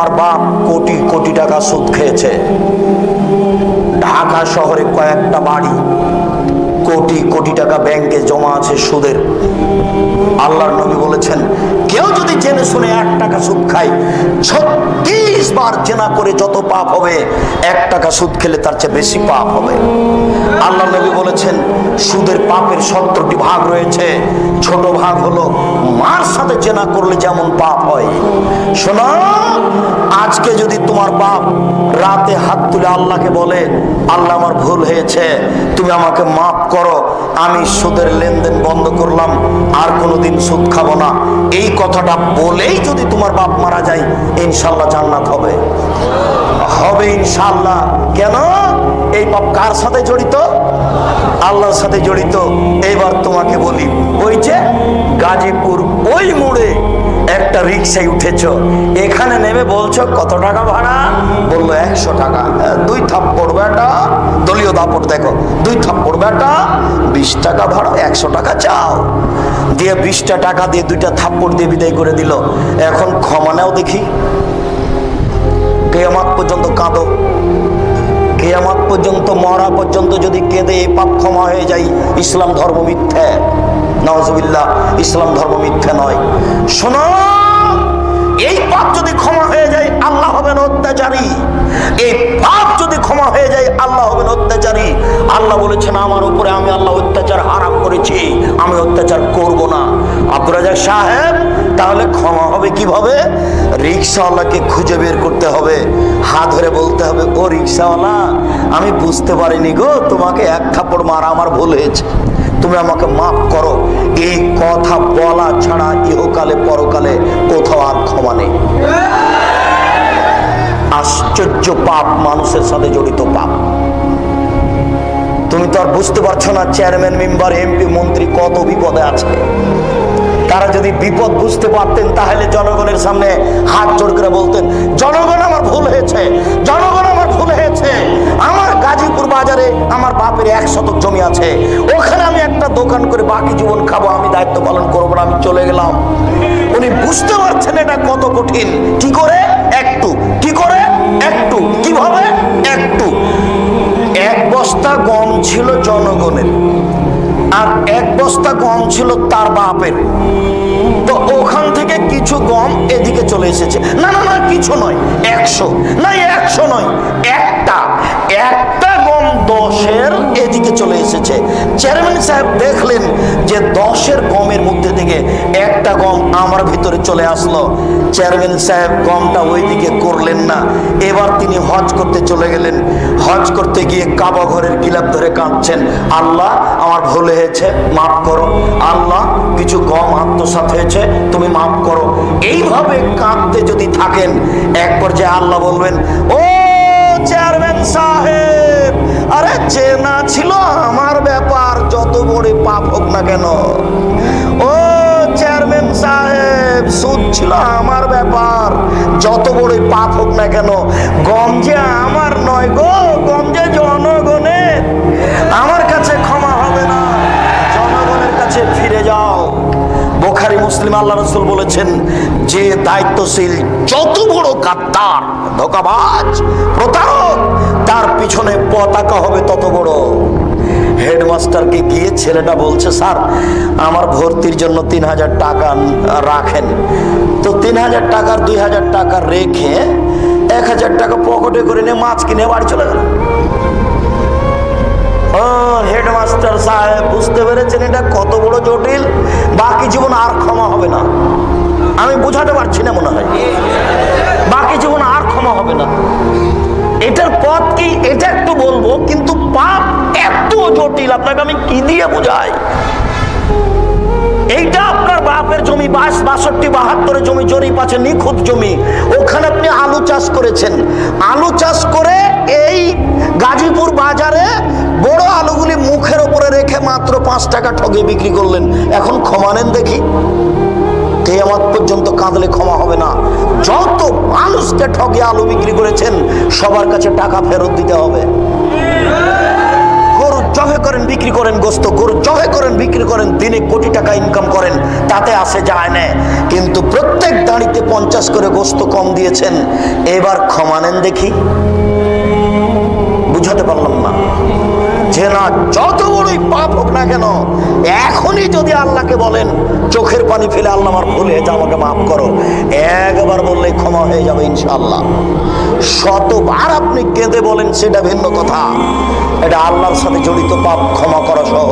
তোমার বাপ কোটি কোটি টাকা সুদ খেয়েছে, ঢাকা শহরে কয়েকটা বাড়ি, কোটি কোটি টাকা ব্যাংকে জমা আছে সুদের। আল্লাহর নবী বলেছেন, কেউ যদি জেনে শুনে 1 টাকা সুদ খায়, 36 বার জেনা করে যত পাপ হবে, 1 টাকা সুদ খেলে তার চেয়ে বেশি পাপ হবে। আল্লাহর নবী বলেছেন, সুদের পাপের 17টি ভাগ রয়েছে। ছোট ভাগ হলো মার সাথে জেনা করলে যেমন পাপ হয়। শোনো, আজকে যদি তোমার বাপ রাতে হাত তুলে আল্লাহকে বলে, আল্লাহ আমার ভুল হয়েছে, তুমি আমাকে মাফ করো, আমি সুদের লেনদেন বন্ধ করলাম, আর কোনোদিন সুদ খাবো না, এই কথাটা বলেই যদি তোমার বাপ মারা যায়, ইনশাল্লাহ জান্নাত হবে, হবে ইনশাল্লাহ। কেন? এই পাপ কার সাথে জড়িত? আল্লাহর সাথে জড়িত। এবার তোমাকে বলি, ওই যে গাজীপুর ওই মোড়ে একটা রিক্সায় উঠেছ, এখানে নেমে বলছো কত টাকা ভাড়া? বললো 100 টাকা। 2 থাপ্পড় বেটা, দলীয় দাপট দেখো, 2 থাপ্পড় বেটা, 20 টাকা ভাড়া, 100 টাকা চাও। দিয়ে 20টা টাকা দিয়ে 2টা থাপ্পড় দিয়ে বিদায় করে দিল। এখন ক্ষমা নাও দেখি, কিয়ামত পর্যন্ত কাঁদো, কিয়ামত পর্যন্ত, মরা পর্যন্ত যদি কেঁদে এই পাপ ক্ষমা হয়ে যায়, ইসলাম ধর্ম মিথ্যা। নাউজুবিল্লাহ, ইসলাম ধর্ম মিথ্যা নয়। শোনো, এই পাপ যদি ক্ষমা হয়ে যায়, আল্লাহ হবেন অত্যাচারী। এই পাপ যদি ক্ষমা হয়ে যায়, আল্লাহ হবেন অত্যাচারী। আল্লাহ বলেছেন, আমার উপরে আমি আল্লাহ অত্যাচার হারাম করেছি, আমি অত্যাচার করব না। আব্দুর রাজ্জাক সাহেব, তাহলে ক্ষমা হবে কিভাবে? রিক্সাওয়ালাকে খুঁজে বের করতে হবে, হাত ধরে বলতে হবে, ও রিক্সাওয়ালা, আমি বুঝতে পারিনি গো, তোমাকে 1 থাপ্পড় মারা আমার ভুল হয়েছে, তুমি আমাকে মাফ করো। এই কথা বলা ছাড়া ইহকালে পরকালে কোথাও আর ক্ষমা নেই। আশ্চর্য পাপ, মানুষের সাথে জড়িত পাপ। তুমি তো আর বুঝতে পারছো না, চেয়ারম্যান, মেম্বার, এমপি, মন্ত্রী কত বিপদে আছে। তারা যদি বিপদ বুঝতে পারতেন, তাহলে জনগণের সামনে হাত জোড় করে বলতেন, জনগণ আমার ভুল হয়েছে, জনগণ আমার ভুল হয়েছে, আমার গাজীপুর বাজারে আমার বাপের 1 শতক জমি আছে, ওখানে আমি একটা দোকান করে বাকি জীবন খাবো, আমি দায়িত্ব পালন করবো না, আমি চলে গেলাম। উনি বুঝতে পারছেন এটা কত কঠিন। কি করে? একটু। কি করে? একটু। কিভাবে? একটু। 1 বস্তা গম ছিল জনগণের, আর 1 বস্তা গম ছিল তার বাপের। তো ওখান থেকে কিছু গম এদিকে চলে এসেছে। না না না, কিছু নয়, 100 না, 100 নয়, একটা গম 10-এর এদিকে চলে এসেছে। চেয়ারম্যান সাহেব দেখলেন যে 10-এর গমের মধ্যে থেকে একটা গম আমার ভিতরে চলে আসলো। চেয়ারম্যান সাহেব গমটা ওইদিকে করলেন না, এবার তিনি হজ করতে চলে গেলেন। হজ করতে গিয়ে কাবা ঘরের গিলাপ ধরে কাঁদছেন, আল্লাহ আমার ভুল হয়েছে, মাফ করো, আল্লাহ কিছু গম আত্মসাৎ হয়েছে, তুমি মাফ করো। এইভাবে কাঁদতে যদি থাকেন, এক পর্যায়ে আল্লাহ বলবেন, ও চেয়ারম্যান সাহেব, আরে চেনা ছিল আমার ব্যাপার, যত বড় পাপ হোক না কেন। ও চেয়ারম্যান সাহেব, সুদ ছিল আমার ব্যাপার, যত বড় পাপ হোক না কেন, গম যে আমার নয় গো, গম যে জনগণের, আমার কাছে ক্ষমা হবে না, জনগণের কাছে ফিরে যাও। বুখারী, মুসলিম, আল্লাহ রাসূল বলেছেন, যে দায়িত্বশীল যত বড় গাদ্দার, ধোঁকাবাজ, প্রতারক, তার পিছনে পতাকা হবে তত বড়। হেডমাস্টারকে গিয়ে ছেলেটা বলছে, স্যার আমার ভর্তির জন্য 3000 টাকা রাখেন। তো 3000 টাকার 2000 টাকা রেখে 1000 টাকা পকেটে করে নিয়ে মাছ কিনে বাড়ি চলে গেল। ও হেডমাস্টার সাহেব, বুঝতে পেরেছেন এটা কত বড় জটিল, বাকি জীবন আর ক্ষমা হবে না। আমি বুঝাতে পারছি না, মনে হয় বাকি জীবন আর ক্ষমা হবে না। এটার পথ কি এটা একটু বলবো, কিন্তু পাপ এত জটিল, আপনাকে আমি কি দিয়ে বুঝাই। এইটা আপনার বাপের জমি, 62, 72 জমি জরিপ আছে, নিখুঁত জমি, ওখানে আপনি আলু চাষ করেছেন। আলু চাষ করে এই গাজীপুর বাজারে বড় আলুগুলি মুখের উপরে রেখে মাত্র 5 টাকা ঠগে বিক্রি করলেন। এখন ক্ষমা নেন দেখি। কিয়ামত পর্যন্ত কাঁদলে ক্ষমা হবে না। যত মানুষকে ঠগে আলু বিক্রি করেছেন, সবার কাছে টাকা ফেরত দিতে হবে। গরু জবে করেন বিক্রি করেন, গোস্ত গরু জবে করেন বিক্রি করেন, দিনে কোটি টাকা ইনকাম করেন, তাতে আসে যায় না। কিন্তু প্রত্যেক দাঁড়িতে 50 করে গোস্ত কম দিয়েছেন, এবার ক্ষমা নেন দেখি। বুঝাতে পারলাম না যে না, যত বড়ই পাপ হোক না কেন, এখনই যদি আল্লাহকে বলেন, চোখের পানি ফেলে আল্লাহ আমার ভুল হয়েছে, আমাকে মাফ করো, একবার বললেই ক্ষমা হয়ে যাবে ইনশাআল্লাহ। শতবার আপনি কেঁদে বলেন সেটা ভিন্ন কথা, এটা আল্লাহর সাথে জড়িত পাপ ক্ষমা করা সহজ।